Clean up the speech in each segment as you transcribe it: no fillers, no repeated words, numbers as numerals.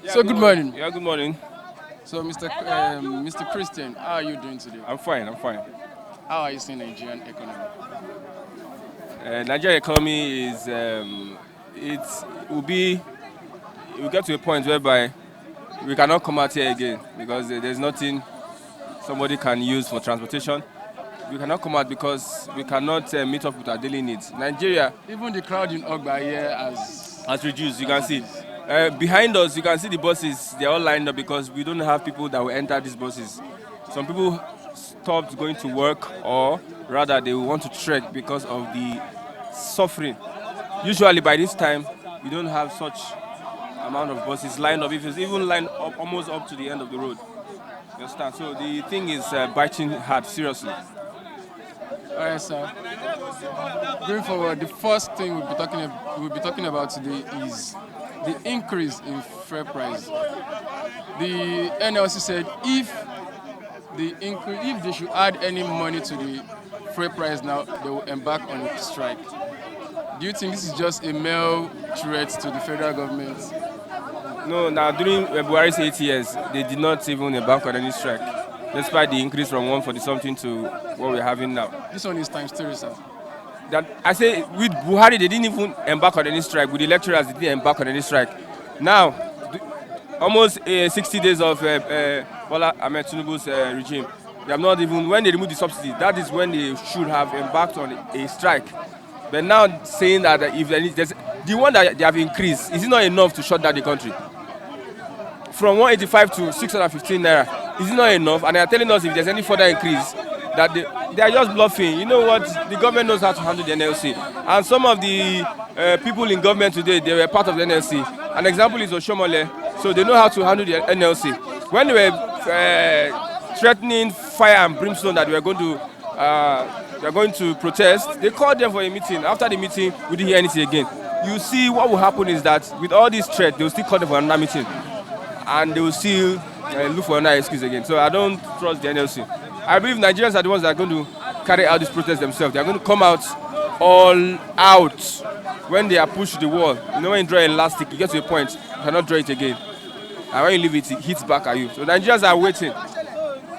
So good morning. Yeah, good morning. So Mr. Christian, how are you doing today? I'm fine. I'm fine. How are you seeing Nigerian economy? Nigeria economy is it will be it will get to a point whereby we cannot come out here again because there's nothing somebody can use for transportation. We cannot come out because we cannot meet up with our daily needs. Nigeria Even the crowd in Ogba here has has reduced. You can has see reduced. behind us. You can see the buses. They're all lined up because we don't have people that will enter these buses. Some people stopped going to work, or rather, they will want to trek because of the suffering. Usually, by this time, we don't have such amount of buses lined up. If it's even lined up almost up to the end of the road, you understand? So the thing is biting hard, seriously. All right, sir. Going forward, the first thing we'll be talking about today is the increase in fuel price. The NLC said if they should add any money to the fuel price now, they will embark on a strike. Do you think this is just a mere threat to the federal government? No, now during Buhari's 8 years, they did not even embark on any strike, despite the increase from 140 something to what we're having now. This one is times three, sir. That I say with Buhari, they didn't even embark on any strike. With the lecturers, they didn't embark on any strike. Now, almost 60 days of Bola Ahmed Tinubu's regime, they have not even, when they remove the subsidy, that is when they should have embarked on a strike. But now saying that if there's the one that they have increased, is it not enough to shut down the country? From 185 to 615 naira, is it not enough? And they are telling us if there's any further increase, that they are just bluffing. You know what? The government knows how to handle the NLC. And some of the people in government today, they were part of the NLC. An example is Oshomole. So they know how to handle the NLC. When they were threatening fire and brimstone that we are going to protest, they called them for a meeting. After the meeting, we didn't hear anything again. You see, what will happen is that with all these threats, they will still call them for another meeting. And they will still look for another excuse again. So I don't trust the NLC. I believe Nigerians are the ones that are going to carry out this protest themselves. They are going to come out all out when they are pushed to the wall. You know, when you draw elastic, you get to a point, you cannot draw it again. And when you leave it, it hits back at you. So Nigerians are waiting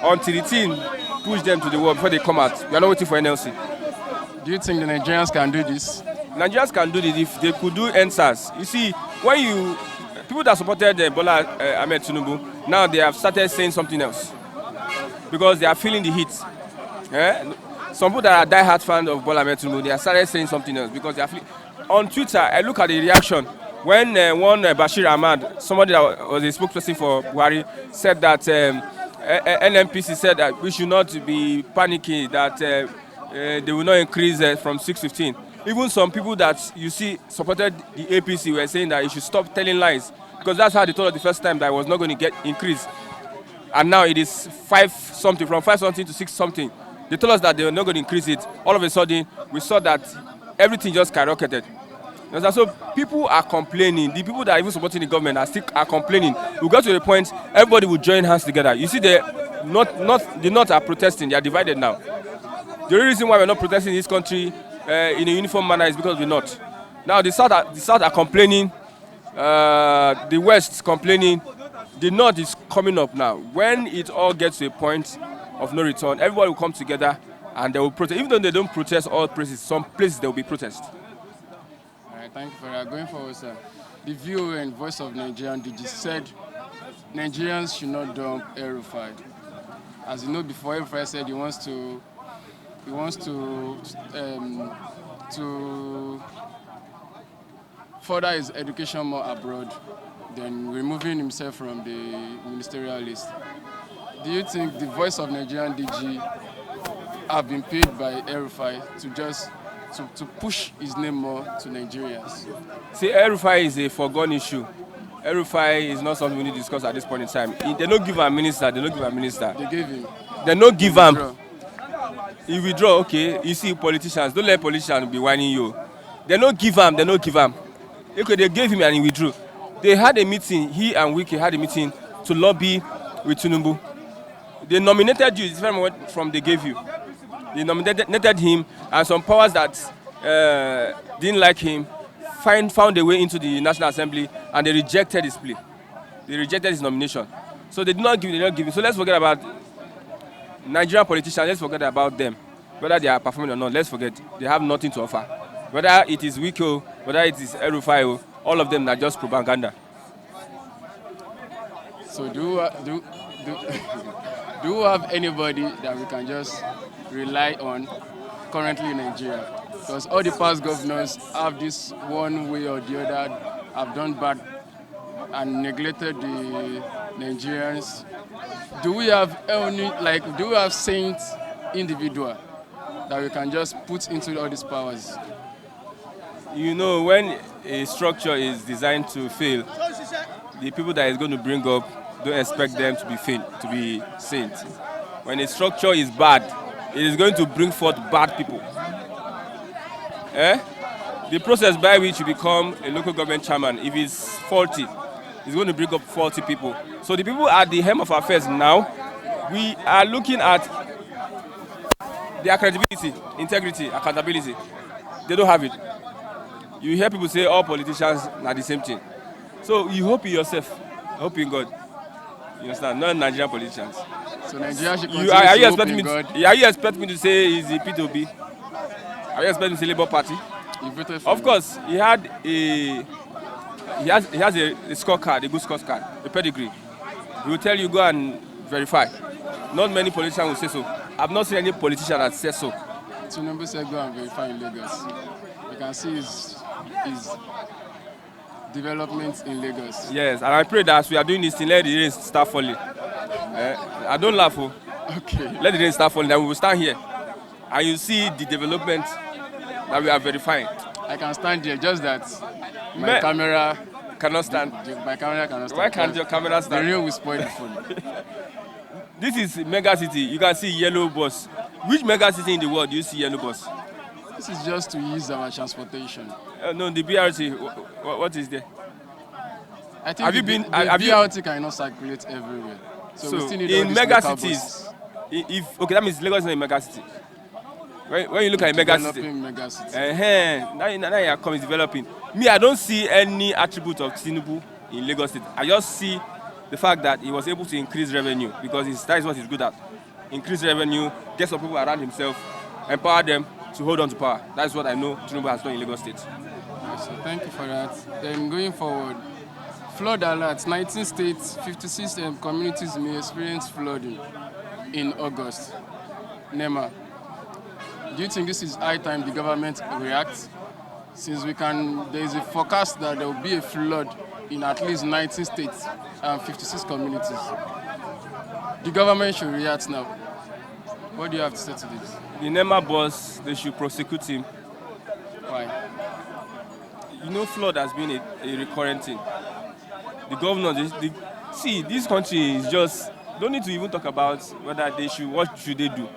until the team push them to the wall before they come out. We are not waiting for NLC. Do you think the Nigerians can do this? Nigerians can do this if they could do answers. You see, when people that supported Bola Ahmed Tinubu, now they have started saying something else because they are feeling the heat. Some people that are die-hard fans of Bola Ahmed Tinubu, they have started saying something else because they are feeling. On Twitter, I look at the reaction when one Bashir Ahmad, somebody that was a spokesperson for Buhari, said that NNPC said that we should not be panicking, that they will not increase from 615. Even some people that you see supported the APC were saying that you should stop telling lies because that's how they told us the first time that it was not going to get increased. And now it is 5 something, from 5 something to 6 something. They told us that they were not going to increase it. All of a sudden, we saw that everything just skyrocketed. So people are complaining. The people that are even supporting the government are complaining. We got to the point everybody will join hands together. You see, the North are protesting. They are divided now. The only reason why we're not protesting in this country in a uniform manner is because we're not. Now the South are complaining. The West is complaining. The North is coming up now. When it all gets to a point of no return, everybody will come together and they will protest. Even though they don't protest all places, some places there will be protest. All right, thank you for that. Going forward, sir. The VOA and Voice of Nigerian DG said Nigerians should not dump El-Rufai. As you know, before El-Rufai said he wants to further his education more abroad than removing himself from the ministerial list. Do you think the Voice of Nigerian DG have been paid by El-Rufai to push his name more to Nigerians? See, El-Rufai is a foregone issue. El-Rufai is not something we need to discuss at this point in time. They don't give a minister. They gave him. They don't give him. He withdraw, okay. You see, politicians, don't let politicians be whining you. They don't give him. Okay, they gave him and he withdrew. They had a meeting, he and Wiki had a meeting to lobby with Tinubu. They nominated you, it's from they gave you. They nominated him, and some powers that didn't like him found a way into the National Assembly, and they rejected his plea. they rejected his nomination. So they did not give him. So let's forget about Nigerian politicians. Let's forget about them. Whether they are performing or not, let's forget. They have nothing to offer. Whether it is Wiko, whether it is El-Rufai, all of them are just propaganda. So do do we have anybody that we can just rely on currently in Nigeria? Because all the past governors have this one way or the other have done bad and neglected the Nigerians. Do we have any, do we have saint individual that we can just put into all these powers? You know, when a structure is designed to fail, the people that it's going to bring up don't expect them to be saints. When a structure is bad, it is going to bring forth bad people. The process by which you become a local government chairman, if it's faulty, it's going to bring up faulty people. So the people at the helm of affairs now, we are looking at their credibility, integrity, accountability. They don't have it. You hear people say all politicians are the same thing. So you hope in yourself, hope in God. You understand? Not Nigerian politicians. So Nigeria should continue to hope in God. Are you expecting me to say he's the P2B? Are you expecting me to say Labour Party? You voted for Of him. course, he has a scorecard, a good scorecard, a pedigree. He will tell you, go and verify. Not many politicians will say so. I've not seen any politician that says so. Tinubu said go and verify in Lagos. You can see his development in Lagos. Yes, and I pray that as we are doing this thing, let the rain start falling. I don't laugh. Oh. Okay. Let the rain start falling, then we will stand here. And you see the development that we are verifying. I can stand here, just that my camera cannot stand. My camera cannot stand. Why can't your camera The stand? rain will spoil the phone. This is mega city. You can see yellow bus. Which mega city in the world do you see yellow bus? This is just to use our transportation. No, the BRT. What is there? I think Have you the, been- the have you- BRT cannot circulate everywhere. So we So still need all in these mega local cities, buses. if okay, that means Lagos is not a mega city. When you look at a mega city, Developing mega city. now you are coming developing. Me, I don't see any attribute of Tinubu in Lagos State. I just see the fact that he was able to increase revenue because that is what he's good at. Increase revenue, get some people around himself, empower them to hold on to power. That's what I know Tinubu has done in Lagos State. So thank you for that. Then going forward, flood alerts. 19 states, 56 communities may experience flooding in August. Nema, do you think this is high time the government reacts? Since there is a forecast that there will be a flood in at least 19 states and 56 communities. The government should react now. What do you have to say to this? The NEMA boss, they should prosecute him. Why? You know, flood has been a recurrent thing. The governors, see, this country is just, don't need to even talk about whether what should they do.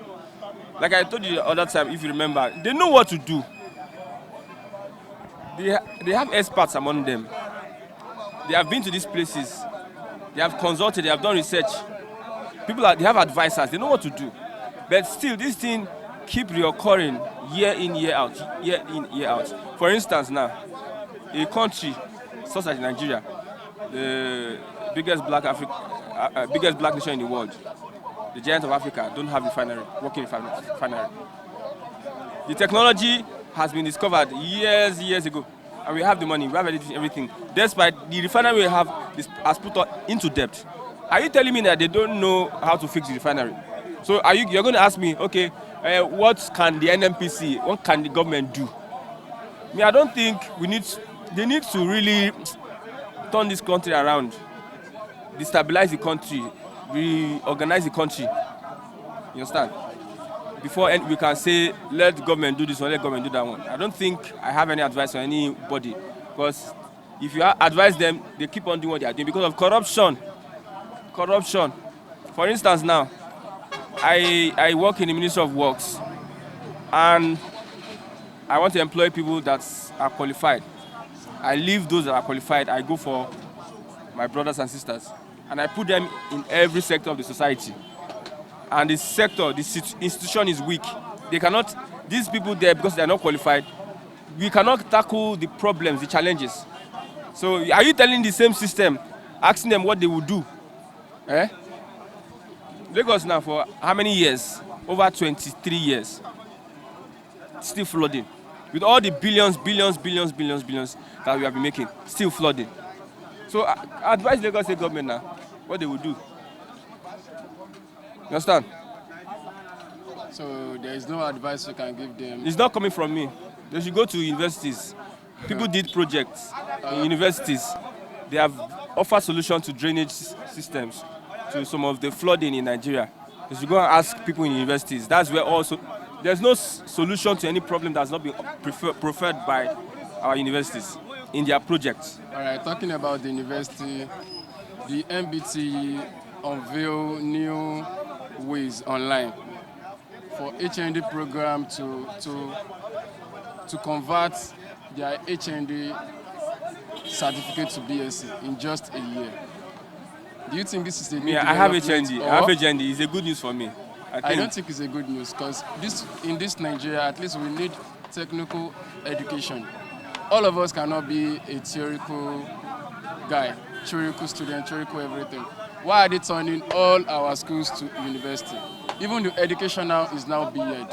Like I told you the other time, if you remember, they know what to do. They have experts among them. They have been to these places. They have consulted, they have done research. They have advisors, they know what to do. But still, this thing keep reoccurring year in, year out, year in, year out. For instance now, a country such as Nigeria, the biggest black nation in the world, the giant of Africa, don't have working refinery. The technology has been discovered years ago, and we have the money, we have everything. Despite the refinery we have has put us into debt. Are you telling me that they don't know how to fix the refinery? So you're going to ask me, okay, what can the NNPC, what can the government do? I don't think they need to really turn this country around, destabilize the country, reorganize the country. You understand? Before we can say, let the government do this one, let the government do that one. I don't think I have any advice on anybody, because if you advise them, they keep on doing what they are doing because of corruption. Corruption. For instance now, I work in the Ministry of Works, and I want to employ people that are qualified. I leave those that are qualified, I go for my brothers and sisters, and I put them in every sector of the society. And the sector, the institution is weak. These people there, because they are not qualified, we cannot tackle the problems, the challenges. So are you telling the same system asking them what they would do. Eh? Lagos now for how many years? Over 23 years. Still flooding. With all the billions that we have been making, still flooding. So I advise Lagos State government now what they will do. You understand? So there is no advice you can give them. It's not coming from me. They should go to universities. People did projects in universities. They have offered solutions to drainage systems to some of the flooding in Nigeria. They should go and ask people in universities. That's where also there's no solution to any problem that's not been preferred by our universities in their projects. All right, talking about the university, the MBT unveil new ways online for HND program to convert their HND certificate to BSc in just a year. Do you think this is a new I have development, HND. I have HND. It's a good news for me. I don't think it's a good news because in this Nigeria, at least we need technical education. All of us cannot be a theoretical guy, theoretical student, theoretical everything. Why are they turning all our schools to university? Even the education now is now B.Ed.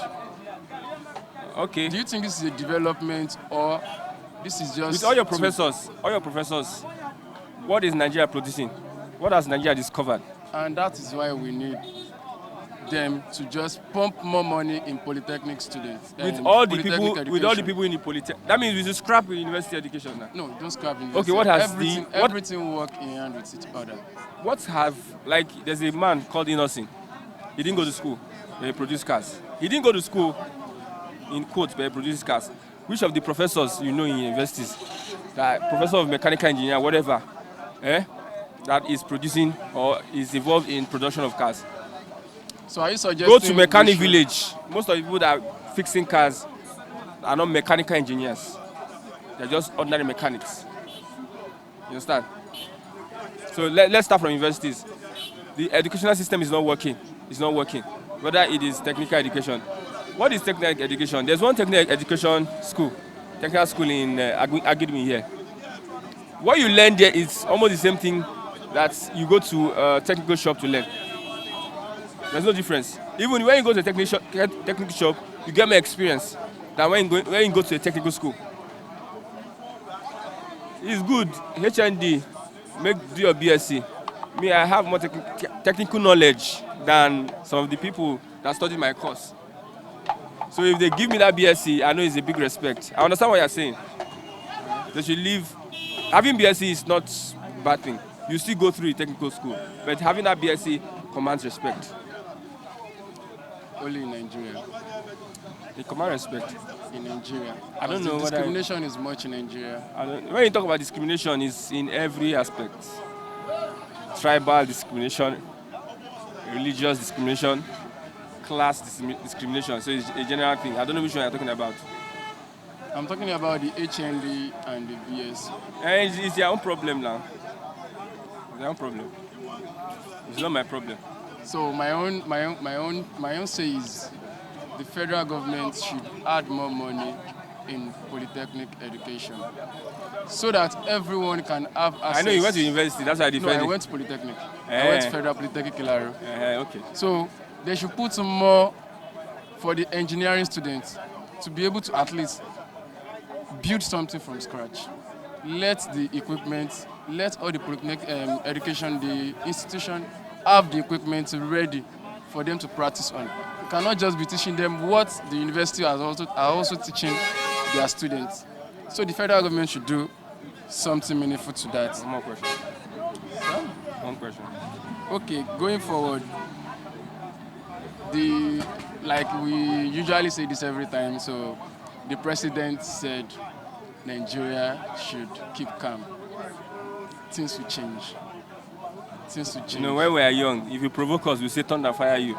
Okay. Do you think this is a development or this is just... With all your professors, what is Nigeria producing? What has Nigeria discovered? And that is why we need them to just pump more money in polytechnic students. With all the people in the polytechnic, that means we should scrap university education now. No, don't scrap university. Okay, what has everything work in hand with each other. What have there's a man called NLC. He didn't go to school, but he produced cars. He didn't go to school, in quotes, but he produced cars. Which of the professors you know in universities, that professor of mechanical engineer, whatever, that is producing or is involved in production of cars? So are you suggesting... Go to mechanic village. Most of the people that are fixing cars are not mechanical engineers. They're just ordinary mechanics. You understand? So let's start from universities. The educational system is not working. It's not working. Whether it is technical education. What is technical education? There's one technical education school, technical school in Agidmi here. What you learn there is almost the same thing that you go to a technical shop to learn. There's no difference. Even when you go to a technical shop, you get more experience than when you go to a technical school. It's good. HND, do your BSc. Me, I have more technical knowledge than some of the people that studied my course. So if they give me that BSc, I know it's a big respect. I understand what you're saying. They should leave. Having BSc is not a bad thing. You still go through a technical school, but having that BSc commands respect. Only in Nigeria. They command respect. In Nigeria. I don't know whether... Discrimination is much in Nigeria. When you talk about discrimination, it's in every aspect. Tribal discrimination, religious discrimination, class discrimination. So it's a general thing. I don't know which one you're talking about. I'm talking about the HND and the BS. It's their own problem now. It's their own problem. It's not my problem. So my own say is the federal government should add more money in polytechnic education so that everyone can have access. I know you went to university, that's why I defended. No, I went to polytechnic. I went to Federal Polytechnic Ilaro. Okay. So they should put some more for the engineering students to be able to at least build something from scratch. Let the equipment, let all the polytechnic education, the institution have the equipment ready for them to practice on. You cannot just be teaching them what the university are also teaching their students. So the federal government should do something meaningful to that. One more question. Huh? One question. Okay, going forward, like we usually say this every time, so the president said Nigeria should keep calm. Things will change. You know, when we are young, if you provoke us, we say thunder fire you.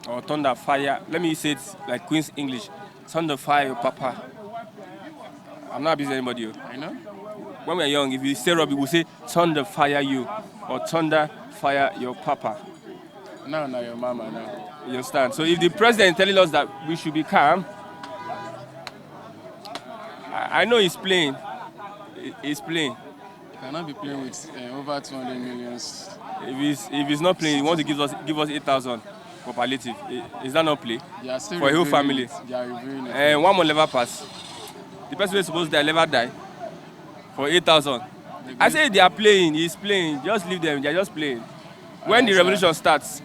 Or thunder fire. Let me say it like Queen's English. Thunder fire your papa. I'm not abusing anybody. I know. When we are young, if you say Robbie, we say thunder fire you. Or thunder fire your papa. No, your mama, no. You understand? So if the president is telling us that we should be calm, I know he's playing. He's playing. Cannot be playing with over 200 millions. If he's not playing, he wants to give us 8,000 for palliative. Is that not play They are still for a whole reviewing family? it. They are reviewing it. And one more never pass. The person who is supposed to die never die for 8,000. I say they are playing. He's playing. Just leave them. They are just playing. When the revolution starts,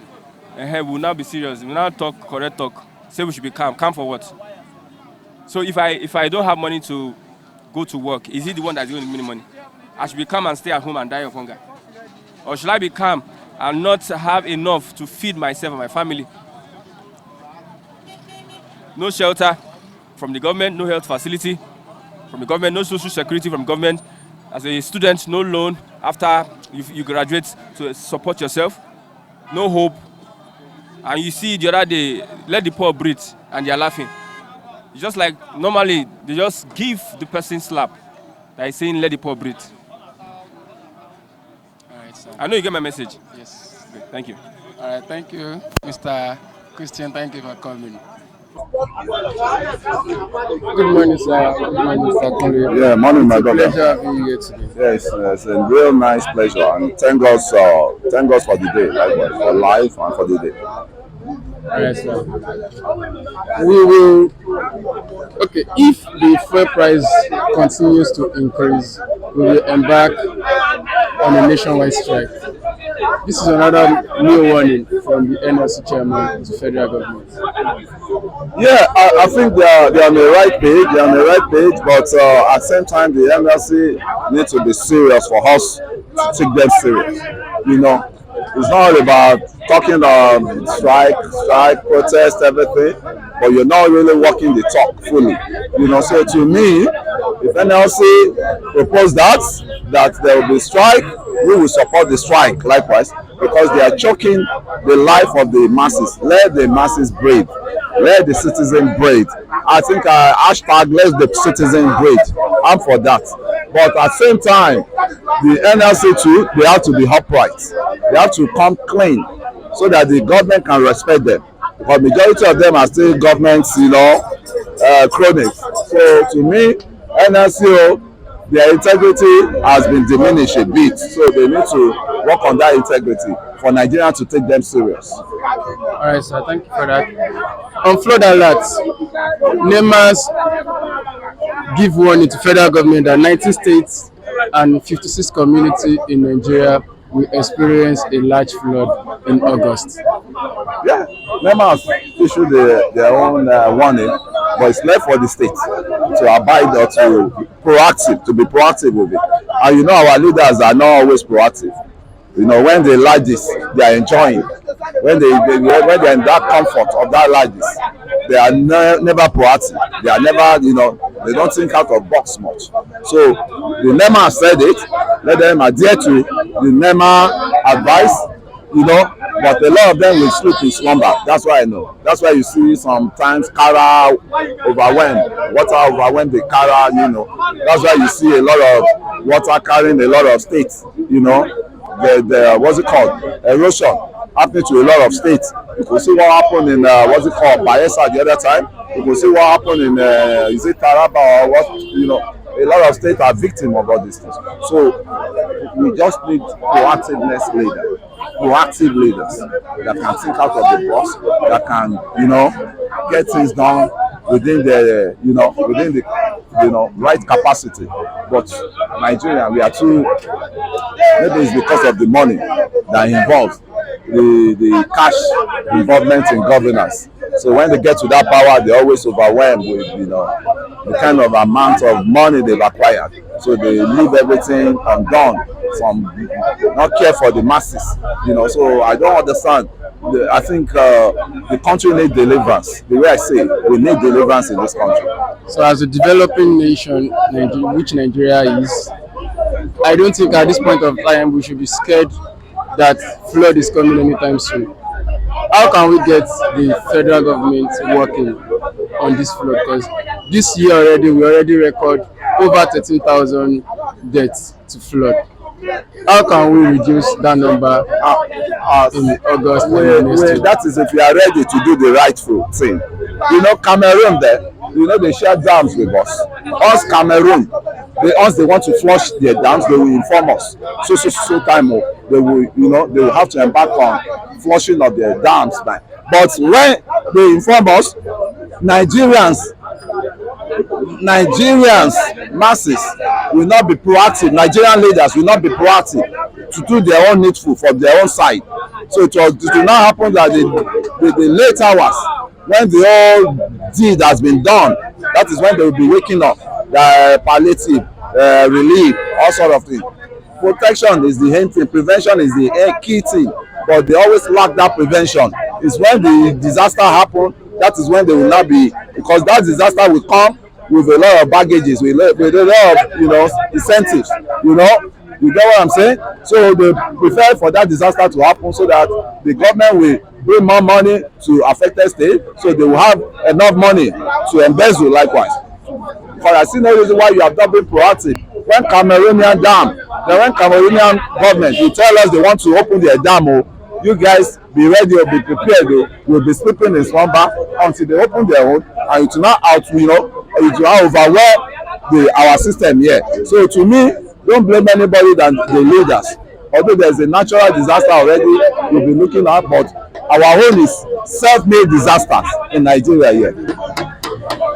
we'll now be serious. We'll now talk correct talk. Say we should be calm. Calm for what? So if I don't have money to go to work, is he the one that's going to give me money? I should be calm and stay at home and die of hunger. Or should I be calm and not have enough to feed myself and my family? No shelter from the government, no health facility from the government, no social security from government. As a student, no loan after you graduate to support yourself. No hope. And you see the other day, let the poor breathe, and they are laughing. It's just like normally they just give the person slap that is saying let the poor breathe. All right, sir. I know you get my message. Yes. Okay, thank you. All right, thank you, Mr. Christian. Thank you for coming. Good morning, sir. Good morning, Mr. Kunle. Yeah, morning, my It's a brother. pleasure having you here today. Yes, it's a real nice pleasure, and thank God for the day, likewise, for life and for the day. All right, sir. We will. Okay, if the fuel price continues to increase, we will embark on a nationwide strike. This is another new warning from the NLC chairman to federal government. Yeah, I think they're on the right page. They're on the right page, but at the same time, the NLC need to be serious for us to take them serious. You know, it's not about talking strike, protest, everything, but you're not really walking the talk fully. You know, so to me, if NLC propose that there will be strike, we will support the strike likewise, because they are choking the life of the masses. Let the masses breathe. Let the citizen breathe. I think hashtag let the citizen breathe. I'm for that. But at the same time, the NLC too, they have to be upright. They have to come clean so that the government can respect them. Because majority of them are still governments, cronies. So to me, NLC, their integrity has been diminished a bit. So they need to work on that integrity for Nigeria to take them serious. All right, sir. Thank you for that. On flood alerts, NEMAs give warning to federal government that 19 states and 56 communities in Nigeria will experience a large flood in August. Yeah, NEMA has issued their own warning, but it's left for the state to abide or to be proactive with it. And you know our leaders are not always proactive. You know, when they like this, they are enjoying. When they're in that comfort of that like this, they are never proactive. They are never, they don't think out of box much. So the NEMA said it. Let them adhere to the NEMA advice. But a lot of them will sleep in slumber. That's why I know. That's why you see sometimes Kara overwhelmed, water overwhelmed the Kara. That's why you see a lot of water carrying a lot of states. The what's it called, erosion happening to a lot of states. You can see what happened in Bayelsa the other time. You can see what happened in is it Taraba or what? A lot of states are victims of all these things. So we just need proactive leaders that can think out of the box, that can get things done within the right capacity. But Nigeria, we are too. Maybe it's because of the money that involves the cash involvement in governance. So when they get to that power, they're always overwhelmed with the kind of amount of money they've acquired. So they leave everything undone, not care for the masses. So I don't understand. I think the country needs deliverance. The way I say, we need deliverance in this country. So as a developing nation, which Nigeria is, I don't think at this point of time we should be scared that flood is coming anytime soon. How can we get the federal government working on this flood? Because this year we already record over 13,000 deaths to flood. How can we reduce that number in August? That is if we are ready to do the rightful thing. Cameroon there, they share dams with us. Cameroon, once they want to flush their dams, they will inform us. So time they will, they will have to embark on flushing of their dams. But when they inform us, Nigerians masses will not be proactive. Nigerian leaders will not be proactive to do their own needful for their own side. So it will not happen that the late hours when the whole deed has been done, that is when they will be waking up, palliative, relief, all sort of things. Protection is the end thing, prevention is the key thing, but they always lack that prevention. It's when the disaster happen, that is when they will not be, because that disaster will come with a lot of baggages, with a lot of incentives. You get what I'm saying? So they prefer for that disaster to happen so that the government will bring more money to affected states, so they will have enough money to embezzle likewise. Because I see no reason why you have not been proactive. When Cameroonian government will tell us they want to open their dam, you guys be ready or be prepared. We'll be sleeping in slumber until they open their own, and it will not it will not overwhelm our system here. So to me, don't blame anybody than the leaders. Although there's a natural disaster already, we'll be looking at, but our own is self-made disasters in Nigeria here.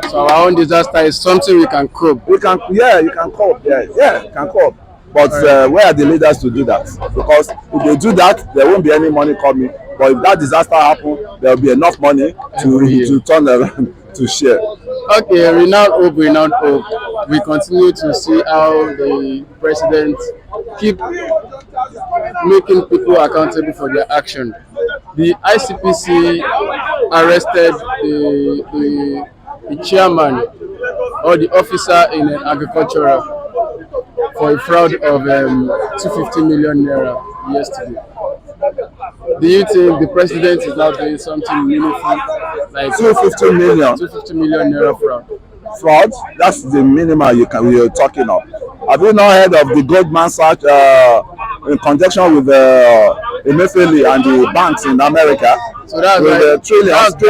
So our own disaster is something we can cope. You can cope. Yeah, you can cope. But where are the leaders to do that? Because if they do that, there won't be any money coming. But if that disaster happens, there will be enough money to turn around to share. Okay, renowned hope. We continue to see how the president keep making people accountable for their action. The ICPC arrested the chairman or the officer in an agricultural for a fraud of 250 million naira yesterday. Do you think the president is now doing something meaningful, like 250 million naira fraud? That's the minimum we are talking of. Have you not heard of the Goldman Sachs in conjunction with Emefiele and the banks in America? So that's with right. Trillions of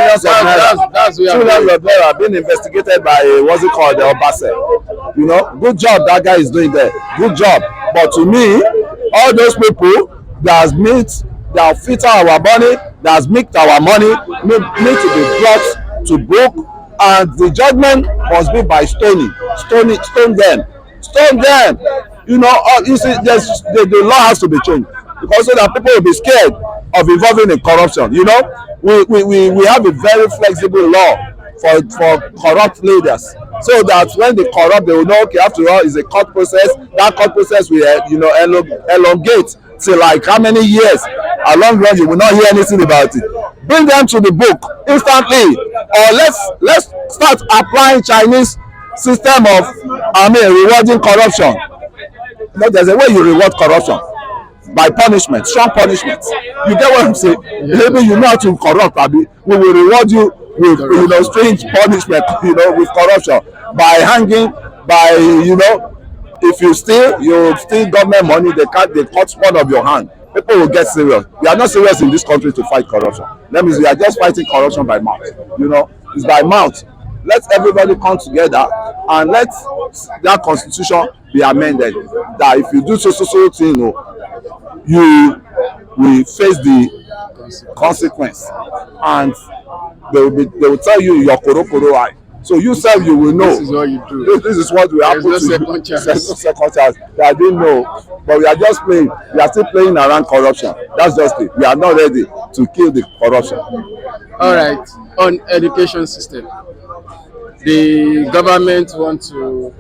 naira being investigated by the Obase. Good job that guy is doing there. Good job. But to me, all those people that have filtered our money, that has milked our money, need to be brought to book, and the judgment must be by stoning. Stone them. You see, the law has to be changed, because so that people will be scared of involving in corruption. We have a very flexible law for corrupt leaders, so that when they corrupt, they will know, okay, after all, it's a court process. That court process will elongate till like how many years? A long run, you will not hear anything about it. Bring them to the book instantly, or let's start applying Chinese system of rewarding corruption. There's a way you reward corruption, by punishment, strong punishment. You get what I'm saying? Yeah. Maybe you know how to corrupt, we will reward you with strange punishment, with corruption, by hanging, by if you steal government money, they cut one of your hand. People will get serious. We are not serious in this country to fight corruption. That means we are just fighting corruption by mouth. It's by mouth. Let everybody come together and let that constitution be amended. That if you do so thing, you will face the consequence, and they will tell you your koro eye. So you self, you will know. This is what you do. This is what we have to do. Second chance. There's no second chance. I didn't know, but we are just playing. We are still playing around corruption. That's just it. We are not ready to kill the corruption. All right. On education system, the government want to,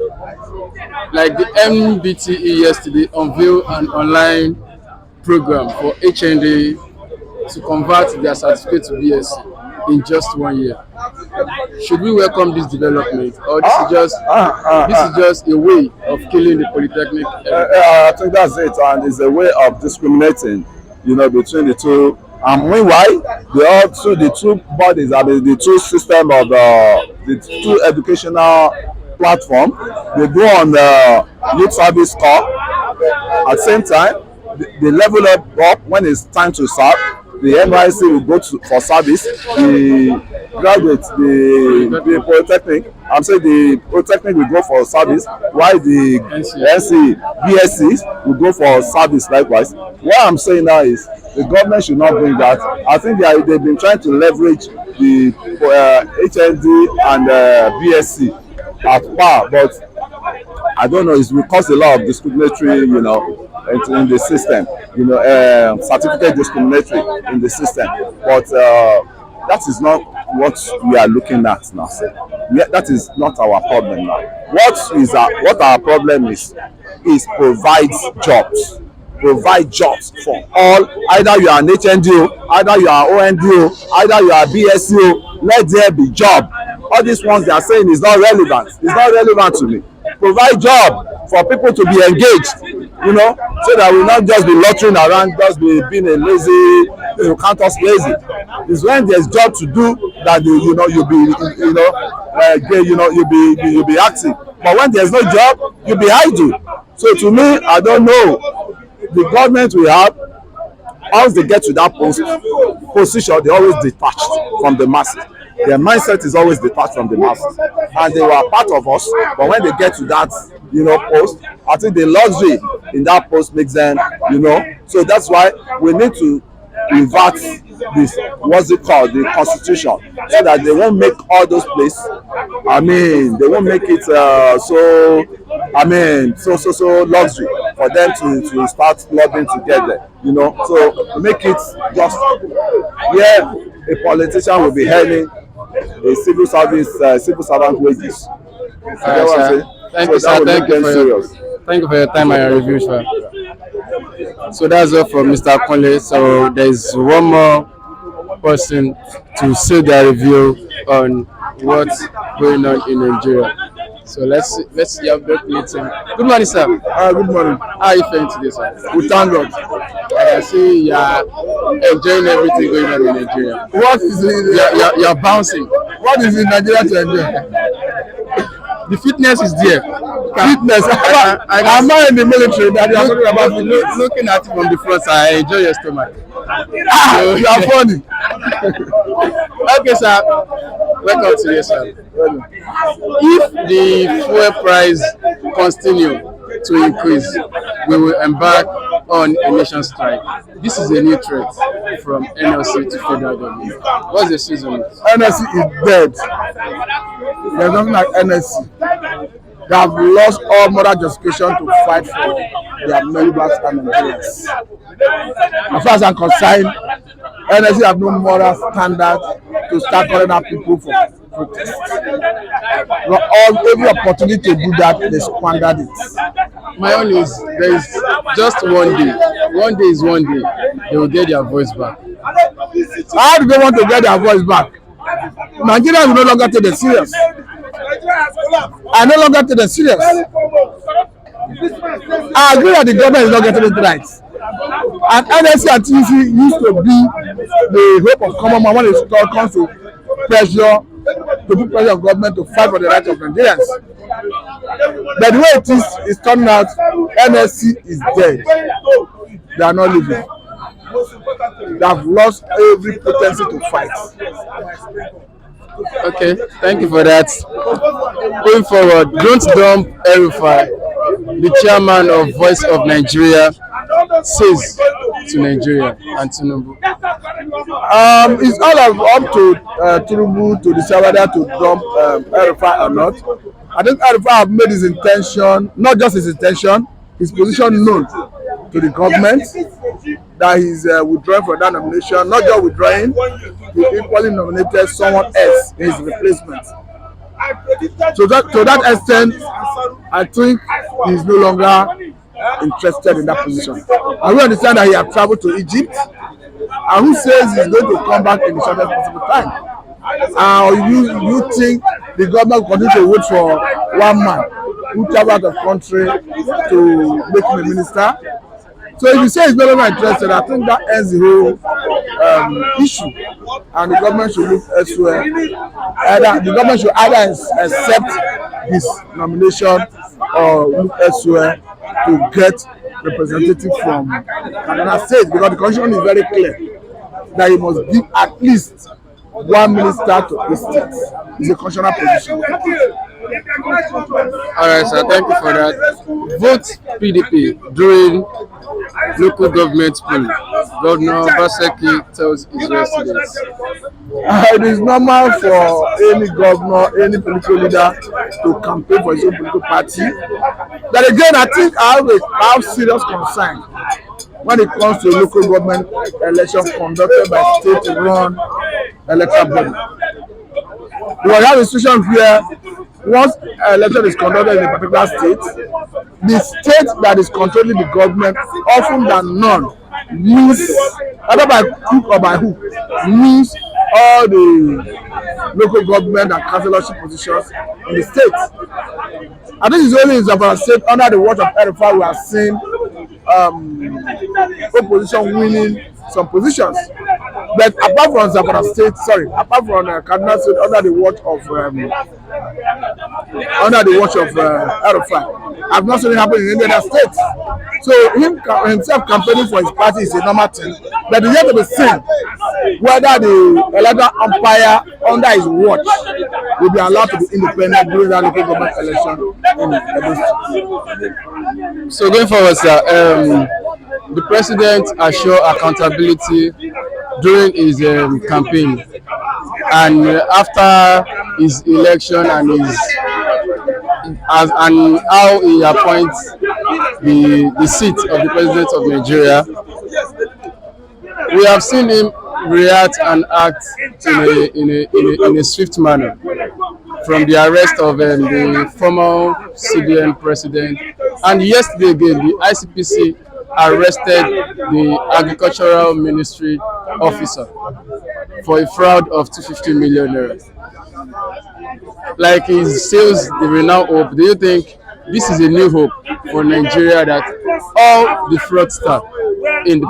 like the MBTE yesterday, unveil an online program for HND to convert their certificate to BSc in just 1 year. Should we welcome this development, or this is just a way of killing the polytechnic? I think that's it, and it's a way of discriminating, between the two. And meanwhile, the two bodies, the two system of the two educational platform, they go on the youth service corps. At the same time, they level up when it's time to serve. the NYC will go for service, the graduates, the polytechnic, I'm saying the polytechnic will go for service, while the NC BScs will go for service likewise. What I'm saying now is the government should not bring that. I think they've been trying to leverage the HND and BSc at par, but I don't know, it will cause a lot of discriminatory, in the system, certificate discriminatory in the system. But that is not what we are looking at now. That is not our problem now. What our problem is provides jobs. Provide jobs for all. Either you are an HNDO, either you are ONDO, either you are BSco. Let there be job. All these ones they are saying is not relevant. It's not relevant to me. Provide job for people to be engaged, so that we not just be loitering around, just be being a lazy, count us lazy. It's when there's job to do that you'll be active. But when there's no job, you'll be idle. So to me, I don't know. The government we have, once they get to that position, they always detached from the masses. Their mindset is always detached from the masses, and they were part of us. But when they get to that, post, I think the luxury in that post makes them, So that's why we need to revert this, what's it called, the constitution, so that they won't make all those places. They won't make it so luxury for them to start clubbing together. So make it just a politician will be earning a civil servant wages. Thank you, sir. Thank you for your time and your review, sir. So that's all from Mr. Conley. So there's one more person to say their review on what's going on in Nigeria. So let's see how that meeting. Good morning, sir. Good morning. How are you feeling today, sir? We thank God. I see you're enjoying everything going on in Nigeria. What is it? You're bouncing. What is in Nigeria to enjoy? The fitness is there. Fitness. I'm not in the military. That you are talking about. Looking at it from the front, I enjoy your stomach. You are funny. Okay, sir. Welcome to this, sir. If the fuel price continue to increase, we will embark on a nation strike. This is a new threat from NLC to federal government. What's the season? NLC is dead. There's nothing like NLC. They have lost all moral justification to fight for their members and Nigerians. As far as I'm concerned, NLC have no moral standard to start calling out people for protest. Every opportunity to do that, they squandered it. My own is there is just one day. One day is one day. They will get their voice back. How do they want to get their voice back? Nigerians will no longer take them serious. I no longer take them serious. I agree that the government is not getting it right. And NLC and TC used to be the hope of common man when it comes to pressure, to put pressure on government to fight for the rights of Nigerians. But the way it is, it's turning out, NLC is dead. They are not living. They have lost every potency to fight. Okay, thank you for that. Going forward, don't dump El-Rufai, the chairman of Voice of Nigeria, says to Nigeria and Tinubu. It's all up to Tinubu to decide whether to dump El-Rufai or not. I think El-Rufai have made his intention, not just his intention, his position known to the government, that he's withdrawing from that nomination, not just withdrawing, he equally nominated someone else in his replacement. So to that extent, I think he's no longer interested in that position. And we understand that he has traveled to Egypt, and who says he's going to come back in the shortest possible time. You think the government will continue to wait for one man who traveled out of country to make him a minister? So if you say he's no longer interested, I think that ends the whole issue, and the government should look elsewhere. The government should either accept his nomination or look elsewhere to get representative from another state, because the constitution is very clear that he must give at least one minister to a state. It's a constitutional position. All right, sir. Thank you for that. Vote PDP during local government poll. Governor Baseki tells his residents. It is normal for any governor, any political leader to campaign for his own political party. But again, I think I have serious concern when it comes to local government elections conducted by state-run electoral body. Because we have a situation where once an election is conducted in a particular state, the state that is controlling the government, often than none, lose, either by crook or by hook, lose all the local government and councillorship positions in the state. I think it's only in Zamfara State, under the watch of Erifa, we have seen opposition winning some positions. But apart from Zamfara State, apart from Kaduna State, under the watch of Erifa, I've not seen it happen in any other state. So himself campaigning for his party is a normal thing, but it's yet to be seen whether the electoral umpire under his watch will be allowed to be independent during that local government election in Edo State. So going forward, sir, the president assured accountability during his campaign, and after his election and how he appoints the seat of the president of Nigeria, we have seen him react and act in a swift manner, from the arrest of the former CBN president, and yesterday again the ICPC arrested the agricultural ministry officer for a fraud of 250 million naira. Like he says, the renowned hope. Do you think this is a new hope for Nigeria, that all the fraudsters in the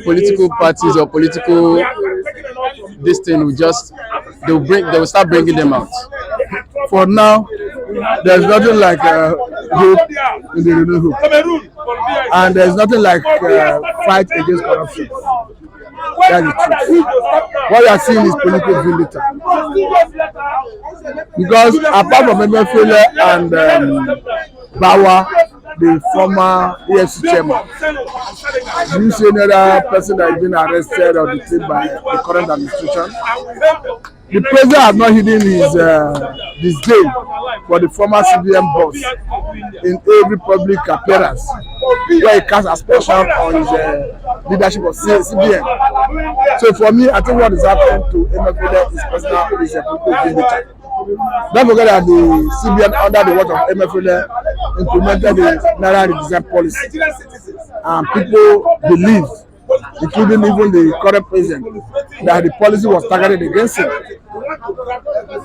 political parties or political this thing they will start bringing them out? For now, there's nothing like hope in the renewed hope, and there's nothing like fight against corruption. That is true. What we are seeing is political vendetta. Because apart from Emefiele and Bawa, the former EFC chairman, do you see any other person that has been arrested or detained by the current administration? The president has not hidden his disdain for the former CBN boss in every public appearance, where he casts aspersion on his leadership of CBN. So for me, I think what is happening to Emefiele is personal, is a political vendetta. Don't forget that the CBN, under the watch of Emefiele, implemented the Naira redesign policy, and people believe, including even the current president, that the policy was targeted against him.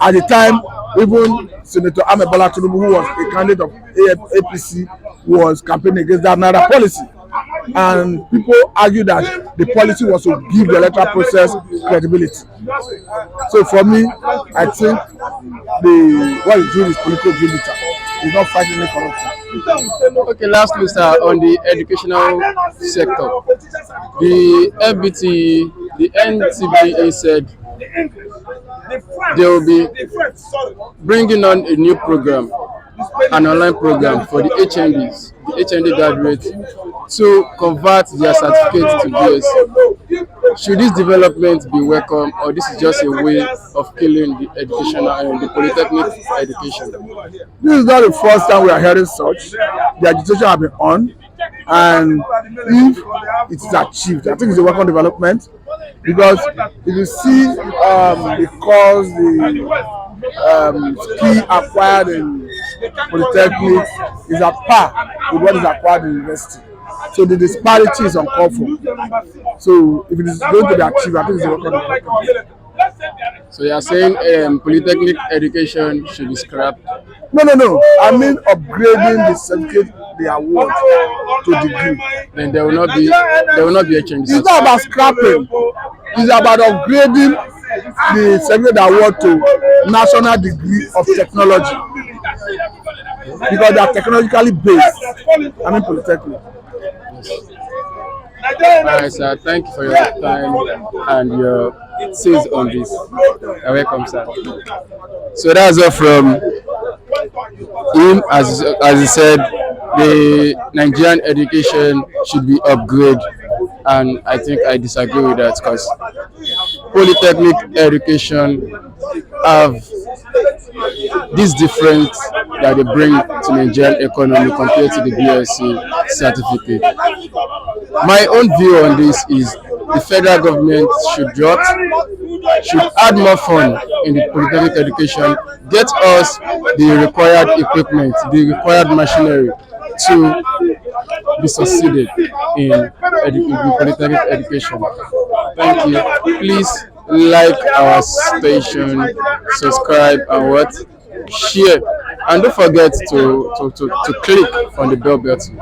At the time, even Senator Bola Tinubu, who was a candidate of APC, was campaigning against that Naira policy. And people argue that the policy was to give the electoral process credibility. So for me, I think what he's doing is political vendetta. He's not fighting any corruption. Okay, lastly, sir, on the educational sector, the FBT, the NCBA said they will be bringing on a new program, an online program for the HNDs, the HND graduates, to convert their certificates to BS. Should this development be welcome, or this is just a way of killing the educational and the polytechnic education? This is not the first time we are hearing such. The agitation has been on, and if it is achieved, I think it's a welcome development, because if you see because the skill acquired in polytechnic is at par with what is acquired in university. So the disparity is uncalled for. So if it is going to be achieved, I think it's a welcome development. So you are saying polytechnic education should be scrapped? No. I mean upgrading the certificate they award to degree. Then there will not be a change. It's not about scrapping. It's about upgrading the certificate award to national degree of technology, because they are technologically based. I mean polytechnic. Alright, sir. Thank you for your time and your says on this. You're welcome, sir. So that's all from him. As he said, the Nigerian education should be upgraded, and I think I disagree with that because polytechnic education have this difference that they bring to Nigerian economy compared to the BSc certificate. My own view on this is the federal government should add more fund in the polytechnic education, get us the required equipment, the required machinery to be succeeded in polytechnic education. Thank you. Please like our station, subscribe, and what? Share. And don't forget to click on the bell button.